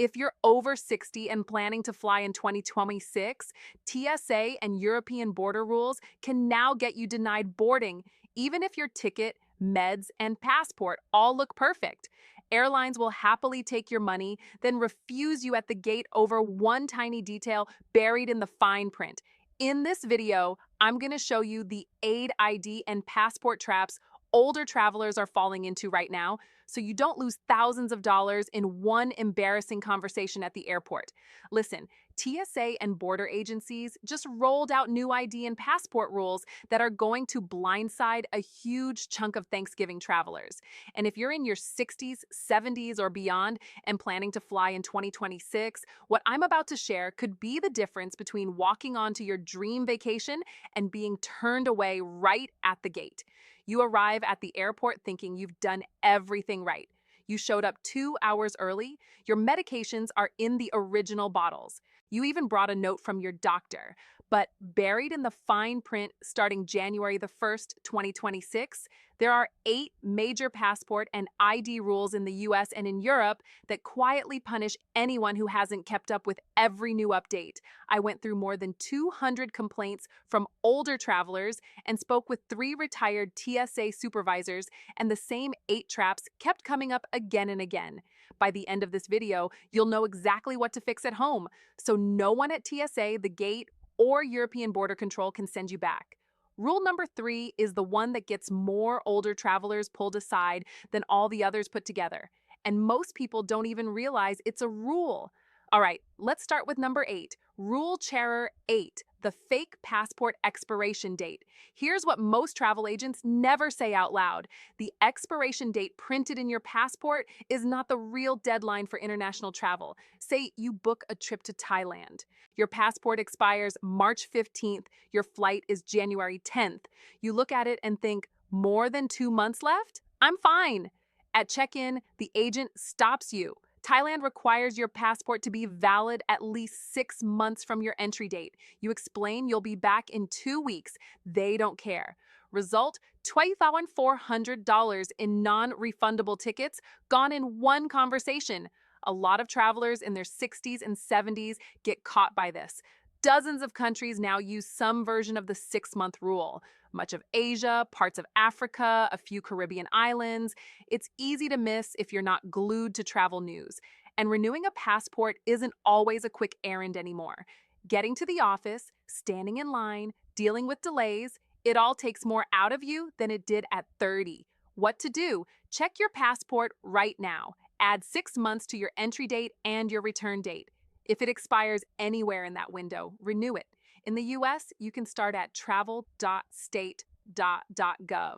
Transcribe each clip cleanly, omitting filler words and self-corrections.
If you're over 60 and planning to fly in 2026, TSA and European border rules can now get you denied boarding, even if your ticket, meds, and passport all look perfect. Airlines will happily take your money, then refuse you at the gate over one tiny detail buried in the fine print. In this video, I'm going to show you the aid ID and passport traps older travelers are falling into right now, so you don't lose thousands of dollars in one embarrassing conversation at the airport. Listen, TSA and border agencies just rolled out new ID and passport rules that are going to blindside a huge chunk of Thanksgiving travelers. And if you're in your 60s, 70s, or beyond and planning to fly in 2026, what I'm about to share could be the difference between walking onto your dream vacation and being turned away right at the gate. You arrive at the airport thinking you've done everything right. You showed up 2 hours early. Your medications are in the original bottles. You even brought a note from your doctor. But buried in the fine print starting January the 1st, 2026, there are 8 major passport and ID rules in the US and in Europe that quietly punish anyone who hasn't kept up with every new update. I went through more than 200 complaints from older travelers and spoke with 3 retired TSA supervisors, and the same 8 traps kept coming up again and again. By the end of this video, you'll know exactly what to fix at home, so no one at TSA, the gate, or European Border Control can send you back. Rule number 3 is the one that gets more older travelers pulled aside than all the others put together. And most people don't even realize it's a rule. All right, let's start with number 8. Rule Checker 8, the fake passport expiration date. Here's what most travel agents never say out loud. The expiration date printed in your passport is not the real deadline for international travel. Say you book a trip to Thailand. Your passport expires March 15th. Your flight is January 10th. You look at it and think, more than 2 months left? I'm fine. At check-in, the agent stops you. Thailand requires your passport to be valid at least 6 months from your entry date. You explain you'll be back in 2 weeks. They don't care. Result, $20,400 in non-refundable tickets gone in one conversation. A lot of travelers in their 60s and 70s get caught by this. Dozens of countries now use some version of the 6-month rule. Much of Asia, parts of Africa, a few Caribbean islands. It's easy to miss if you're not glued to travel news. And renewing a passport isn't always a quick errand anymore. Getting to the office, standing in line, dealing with delays, it all takes more out of you than it did at 30. What to do? Check your passport right now. Add 6 months to your entry date and your return date. If it expires anywhere in that window, renew it. In the US, you can start at travel.state.gov.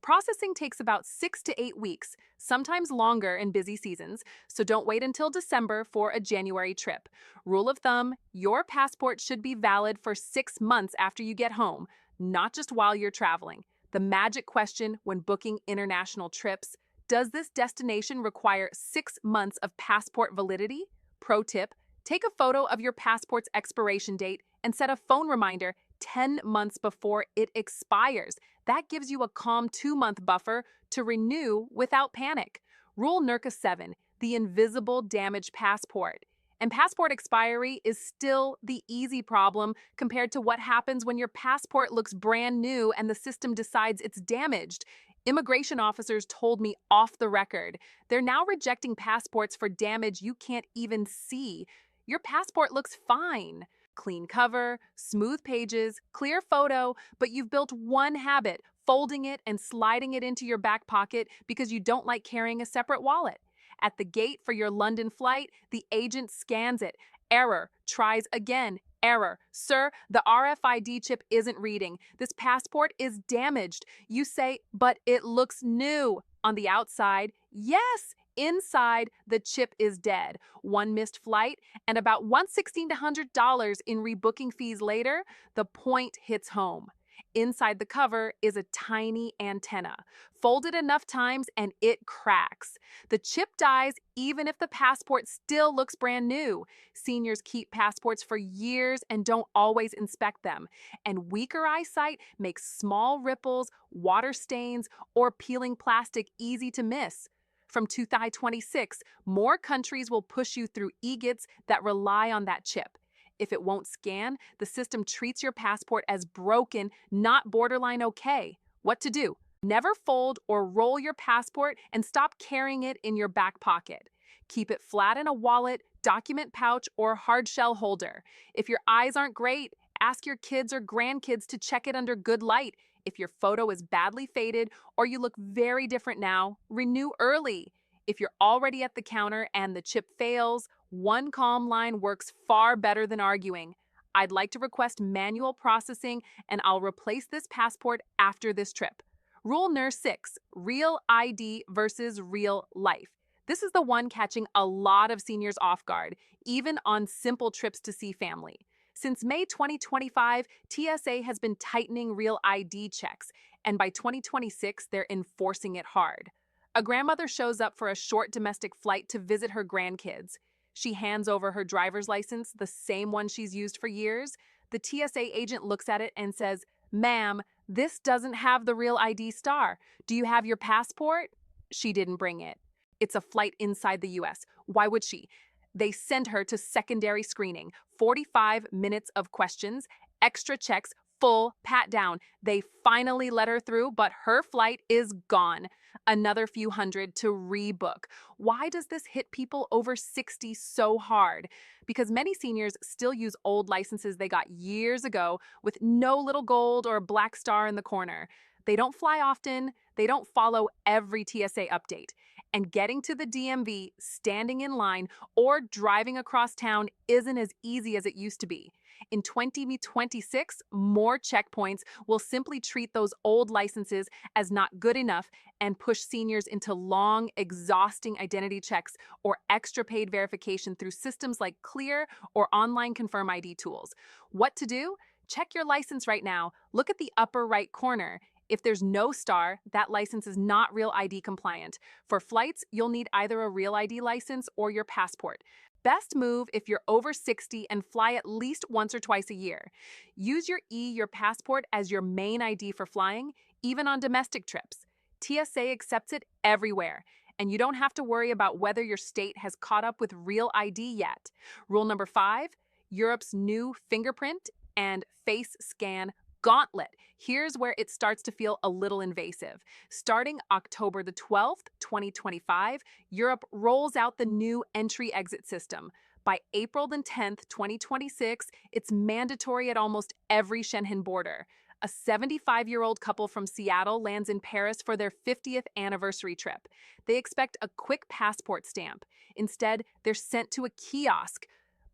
Processing takes about 6 to 8 weeks, sometimes longer in busy seasons, so don't wait until December for a January trip. Rule of thumb, your passport should be valid for 6 months after you get home, not just while you're traveling. The magic question when booking international trips: does this destination require 6 months of passport validity? Pro tip: take a photo of your passport's expiration date and set a phone reminder 10 months before it expires. That gives you a calm 2-month buffer to renew without panic. Rule NERCA 7, the invisible damaged passport. And passport expiry is still the easy problem compared to what happens when your passport looks brand new and the system decides it's damaged. Immigration officers told me off the record, they're now rejecting passports for damage you can't even see. Your passport looks fine. Clean cover, smooth pages, clear photo, but you've built one habit: folding it and sliding it into your back pocket because you don't like carrying a separate wallet. At the gate for your London flight, the agent scans it. Error. Tries again. Error. Sir, the RFID chip isn't reading. This passport is damaged. You say, but it looks new. On the outside, yes. Inside, the chip is dead. One missed flight and about $116 in rebooking fees later, the point hits home. Inside the cover is a tiny antenna. Fold it enough times and it cracks. The chip dies even if the passport still looks brand new. Seniors keep passports for years and don't always inspect them. And weaker eyesight makes small ripples, water stains, or peeling plastic easy to miss. From 2026, more countries will push you through e-gets that rely on that chip. If it won't scan, the system treats your passport as broken, not borderline okay. What to do? Never fold or roll your passport and stop carrying it in your back pocket. Keep it flat in a wallet, document pouch, or hard shell holder. If your eyes aren't great, ask your kids or grandkids to check it under good light. If your photo is badly faded or you look very different now, renew early. If you're already at the counter and the chip fails, one calm line works far better than arguing. I'd like to request manual processing and I'll replace this passport after this trip. Rule Nur 6, real ID versus real life. This is the one catching a lot of seniors off guard, even on simple trips to see family. Since May 2025, TSA has been tightening real ID checks, and by 2026, they're enforcing it hard. A grandmother shows up for a short domestic flight to visit her grandkids. She hands over her driver's license, the same one she's used for years. The TSA agent looks at it and says, "Ma'am, this doesn't have the real ID star. Do you have your passport?" She didn't bring it. It's a flight inside the US. Why would she? They send her to secondary screening, 45 minutes of questions, extra checks, full pat down. They finally let her through, but her flight is gone. Another few hundred to rebook. Why does this hit people over 60 so hard? Because many seniors still use old licenses they got years ago with no little gold or black star in the corner. They don't fly often, they don't follow every TSA update. And getting to the DMV, standing in line, or driving across town isn't as easy as it used to be. In 2026, more checkpoints will simply treat those old licenses as not good enough and push seniors into long, exhausting identity checks or extra paid verification through systems like Clear or online Confirm ID tools. What to do? Check your license right now. Look at the upper right corner. If there's no star, that license is not Real ID compliant. For flights, you'll need either a Real ID license or your passport. Best move if you're over 60 and fly at least once or twice a year. Use your passport as your main ID for flying, even on domestic trips. TSA accepts it everywhere, and you don't have to worry about whether your state has caught up with Real ID yet. Rule number 5, Europe's new fingerprint and face scan gauntlet. Here's where it starts to feel a little invasive. Starting October the 12th, 2025, Europe rolls out the new entry-exit system. By April the 10th, 2026, it's mandatory at almost every Schengen border. A 75-year-old couple from Seattle lands in Paris for their 50th anniversary trip. They expect a quick passport stamp. Instead, they're sent to a kiosk.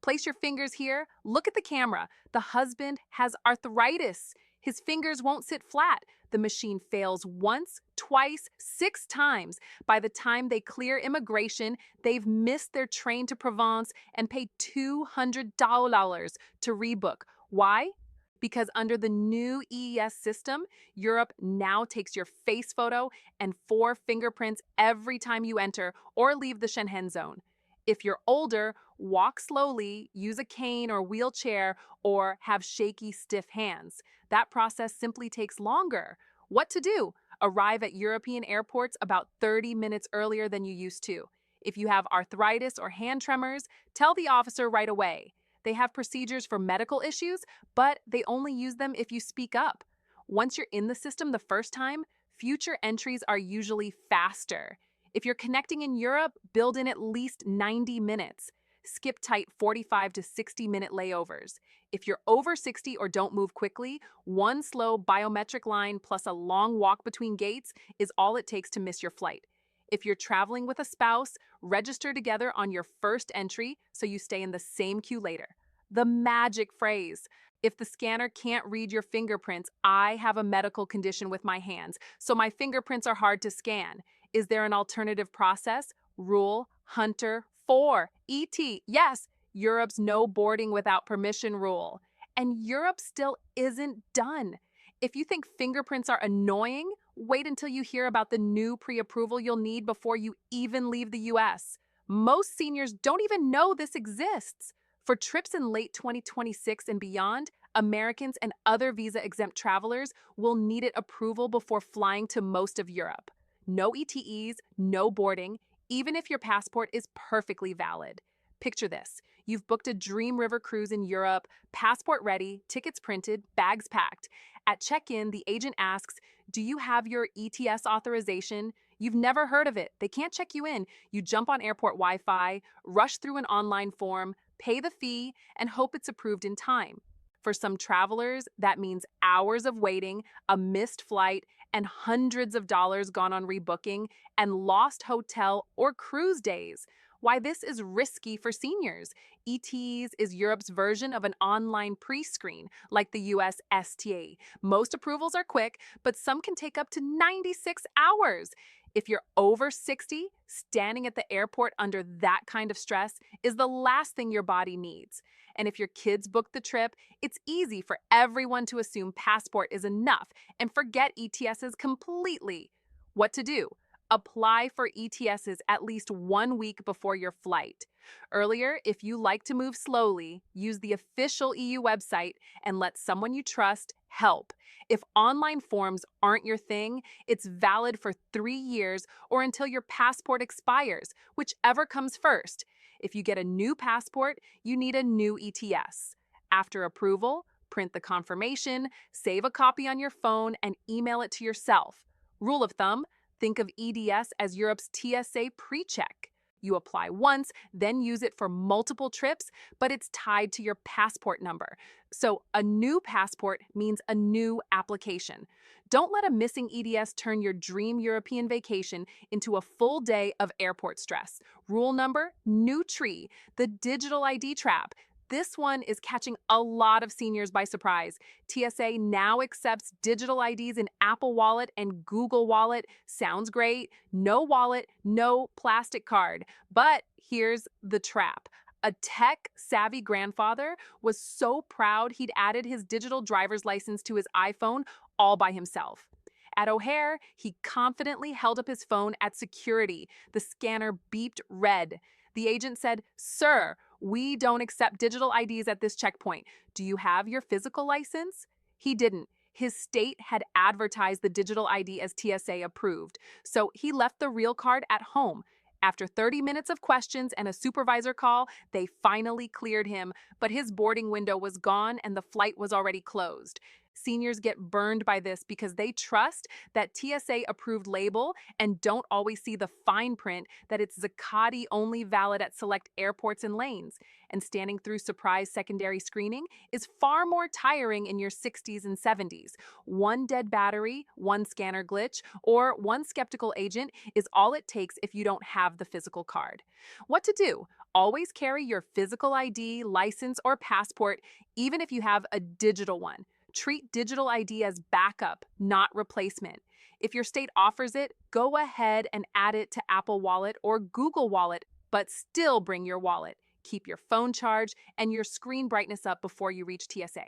Place your fingers here. Look at the camera. The husband has arthritis. His fingers won't sit flat. The machine fails once, twice, 6 times. By the time they clear immigration, they've missed their train to Provence and paid $200 to rebook. Why? Because under the new EES system, Europe now takes your face photo and 4 fingerprints every time you enter or leave the Schengen zone. If you're older, walk slowly, use a cane or wheelchair, or have shaky, stiff hands. That process simply takes longer. What to do? Arrive at European airports about 30 minutes earlier than you used to. If you have arthritis or hand tremors, tell the officer right away. They have procedures for medical issues, but they only use them if you speak up. Once you're in the system the first time, future entries are usually faster. If you're connecting in Europe, build in at least 90 minutes. Skip tight 45 to 60-minute layovers. If you're over 60 or don't move quickly, one slow biometric line plus a long walk between gates is all it takes to miss your flight. If you're traveling with a spouse, register together on your first entry so you stay in the same queue later. The magic phrase. If the scanner can't read your fingerprints, I have a medical condition with my hands, so my fingerprints are hard to scan. Is there an alternative process? Rule Hunter 4. ET. Yes, Europe's no boarding without permission rule. And Europe still isn't done. If you think fingerprints are annoying, wait until you hear about the new pre-approval you'll need before you even leave the US. Most seniors don't even know this exists. For trips in late 2026 and beyond, Americans and other visa-exempt travelers will need it approval before flying to most of Europe. No ETEs, no boarding, even if your passport is perfectly valid. Picture this. You've booked a dream river cruise in Europe, passport ready, tickets printed, bags packed. At check-in, the agent asks, "Do you have your ETS authorization?" You've never heard of it. They can't check you in. You jump on airport Wi-Fi, rush through an online form, pay the fee, and hope it's approved in time. For some travelers, that means hours of waiting, a missed flight, and hundreds of dollars gone on rebooking, and lost hotel or cruise days. Why this is risky for seniors. ETs is Europe's version of an online pre-screen, like the US STA. Most approvals are quick, but some can take up to 96 hours. If you're over 60, standing at the airport under that kind of stress is the last thing your body needs. And if your kids book the trip, it's easy for everyone to assume passport is enough and forget ETSs completely. What to do? Apply for ETSs at least 1 week before your flight. Earlier, if you like to move slowly, use the official EU website and let someone you trust help. If online forms aren't your thing, it's valid for 3 years or until your passport expires, whichever comes first. If you get a new passport, you need a new ETS. After approval, print the confirmation, save a copy on your phone, and email it to yourself. Rule of thumb, think of EDS as Europe's TSA pre-check. You apply once, then use it for multiple trips, but it's tied to your passport number. So a new passport means a new application. Don't let a missing EDS turn your dream European vacation into a full day of airport stress. Rule number, new tree, the digital ID trap. This one is catching a lot of seniors by surprise. TSA now accepts digital IDs in Apple Wallet and Google Wallet. Sounds great. No wallet, no plastic card. But here's the trap. A tech-savvy grandfather was so proud he'd added his digital driver's license to his iPhone all by himself. At O'Hare, he confidently held up his phone at security. The scanner beeped red. The agent said, "Sir, we don't accept digital IDs at this checkpoint. Do you have your physical license?" He didn't. His state had advertised the digital ID as TSA approved, so he left the real card at home. After 30 minutes of questions and a supervisor call, they finally cleared him, but his boarding window was gone and the flight was already closed. Seniors get burned by this because they trust that TSA-approved label and don't always see the fine print that it's Zakati only valid at select airports and lanes. And standing through surprise secondary screening is far more tiring in your 60s and 70s. One dead battery, one scanner glitch, or one skeptical agent is all it takes if you don't have the physical card. What to do? Always carry your physical ID, license, or passport, even if you have a digital one. Treat digital ID as backup, not replacement. If your state offers it, go ahead and add it to Apple Wallet or Google Wallet, but still bring your wallet. Keep your phone charged and your screen brightness up before you reach TSA.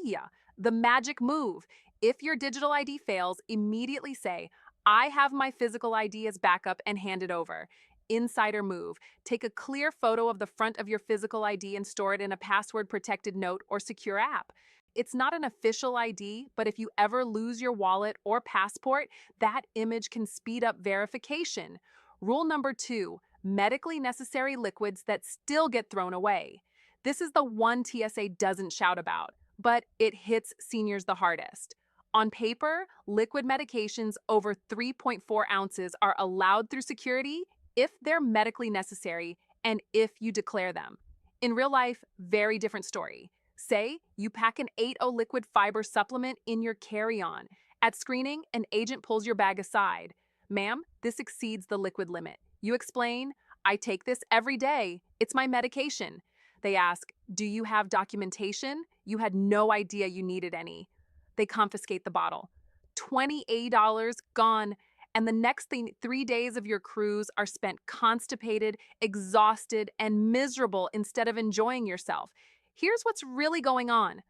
Yeah, the magic move. If your digital ID fails, immediately say, "I have my physical ID as backup," and hand it over. Insider move. Take a clear photo of the front of your physical ID and store it in a password-protected note or secure app. It's not an official ID, but if you ever lose your wallet or passport, that image can speed up verification. Rule number 2, medically necessary liquids that still get thrown away. This is the one TSA doesn't shout about, but it hits seniors the hardest. On paper, liquid medications over 3.4 ounces are allowed through security if they're medically necessary and if you declare them. In real life, very different story. Say you pack an 8-0 liquid fiber supplement in your carry-on. At screening, an agent pulls your bag aside. "Ma'am, this exceeds the liquid limit." You explain, "I take this every day. It's my medication." They ask, "Do you have documentation?" You had no idea you needed any. They confiscate the bottle. $28 gone. And the next 3 days of your cruise are spent constipated, exhausted, and miserable instead of enjoying yourself. Here's what's really going on.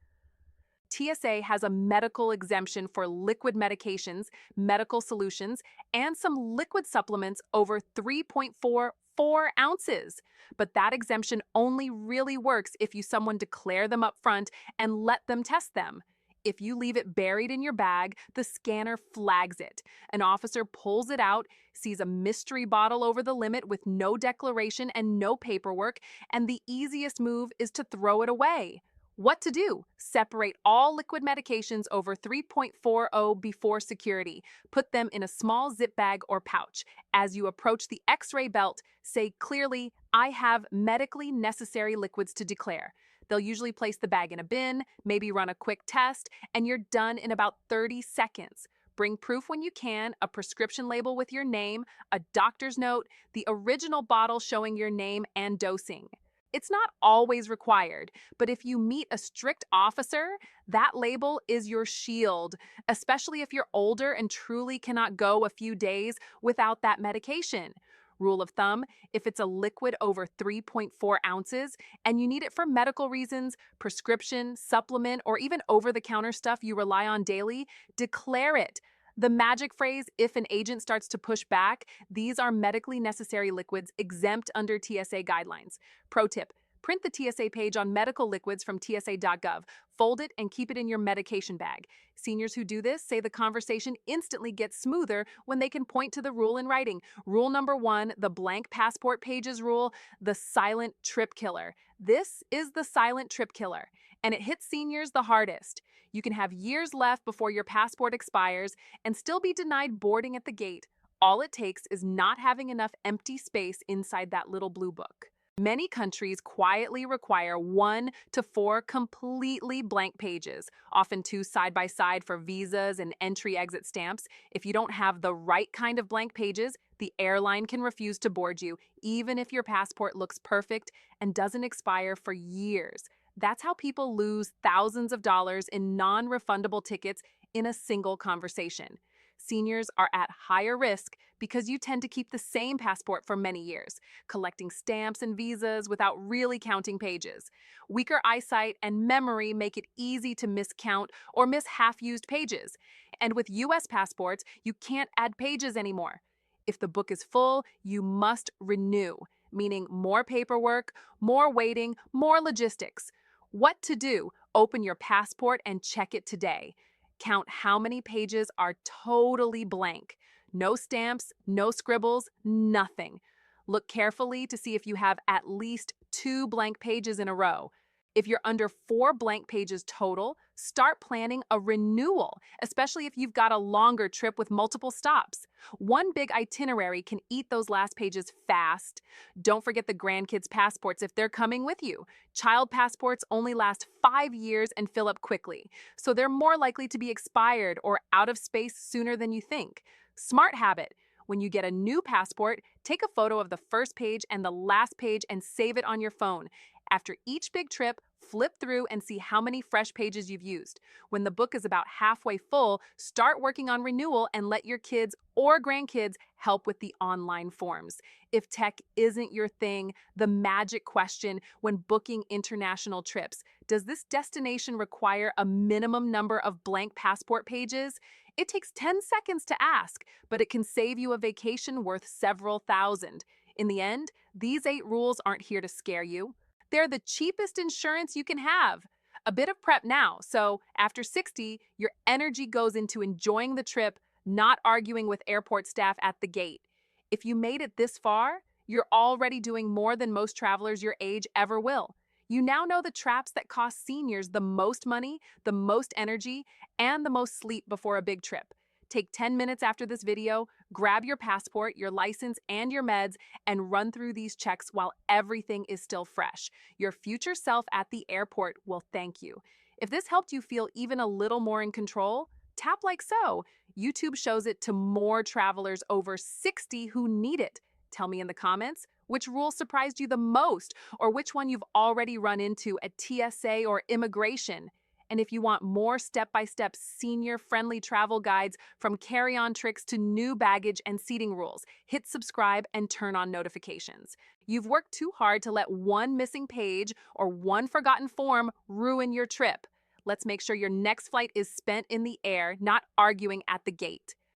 TSA has a medical exemption for liquid medications, medical solutions, and some liquid supplements over 3.44 ounces. But that exemption only really works if you someone declare them up front and let them test them. If you leave it buried in your bag, the scanner flags it. An officer pulls it out, sees a mystery bottle over the limit with no declaration and no paperwork, and the easiest move is to throw it away. What to do? Separate all liquid medications over 3.40 before security. Put them in a small zip bag or pouch. As you approach the X-ray belt, say clearly, "I have medically necessary liquids to declare." They'll usually place the bag in a bin, maybe run a quick test, and you're done in about 30 seconds. Bring proof when you can, a prescription label with your name, a doctor's note, the original bottle showing your name and dosing. It's not always required, but if you meet a strict officer, that label is your shield, especially if you're older and truly cannot go a few days without that medication. Rule of thumb, if it's a liquid over 3.4 ounces and you need it for medical reasons, prescription, supplement, or even over-the-counter stuff you rely on daily, declare it. The magic phrase, if an agent starts to push back, these are medically necessary liquids exempt under TSA guidelines. Pro tip, print the TSA page on medical liquids from tsa.gov, fold it, and keep it in your medication bag. Seniors who do this say the conversation instantly gets smoother when they can point to the rule in writing. Rule number 1, the blank passport pages rule, the silent trip killer. This is the silent trip killer, and it hits seniors the hardest. You can have years left before your passport expires and still be denied boarding at the gate. All it takes is not having enough empty space inside that little blue book. Many countries quietly require 1 to 4 completely blank pages, often 2 side by side for visas and entry-exit stamps. If you don't have the right kind of blank pages, the airline can refuse to board you, even if your passport looks perfect and doesn't expire for years. That's how people lose thousands of dollars in non-refundable tickets in a single conversation. Seniors are at higher risk because you tend to keep the same passport for many years, collecting stamps and visas without really counting pages. Weaker eyesight and memory make it easy to miscount or miss half-used pages. And with US passports, you can't add pages anymore. If the book is full, you must renew, meaning more paperwork, more waiting, more logistics. What to do? Open your passport and check it today. Count how many pages are totally blank. No stamps, no scribbles, nothing. Look carefully to see if you have at least 2 blank pages in a row. If you're under 4 blank pages total, start planning a renewal, especially if you've got a longer trip with multiple stops. One big itinerary can eat those last pages fast. Don't forget the grandkids' passports if they're coming with you. Child passports only last 5 years and fill up quickly, so they're more likely to be expired or out of space sooner than you think. Smart habit. When you get a new passport, take a photo of the first page and the last page and save it on your phone. After each big trip, flip through and see how many fresh pages you've used. When the book is about halfway full, start working on renewal and let your kids or grandkids help with the online forms. If tech isn't your thing, the magic question when booking international trips: does this destination require a minimum number of blank passport pages? It takes 10 seconds to ask, but it can save you a vacation worth several thousand. In the end, these 8 rules aren't here to scare you. They're the cheapest insurance you can have. A bit of prep now, so after 60, your energy goes into enjoying the trip, not arguing with airport staff at the gate. If you made it this far, you're already doing more than most travelers your age ever will. You now know the traps that cost seniors the most money, the most energy, and the most sleep before a big trip. Take 10 minutes after this video, grab your passport, your license, and your meds, and run through these checks while everything is still fresh. Your future self at the airport will thank you. If this helped you feel even a little more in control, tap like so. YouTube shows it to more travelers over 60 who need it. Tell me in the comments which rule surprised you the most, or which one you've already run into at TSA or immigration. And if you want more step-by-step senior-friendly travel guides from carry-on tricks to new baggage and seating rules, hit subscribe and turn on notifications. You've worked too hard to let one missing page or one forgotten form ruin your trip. Let's make sure your next flight is spent in the air, not arguing at the gate.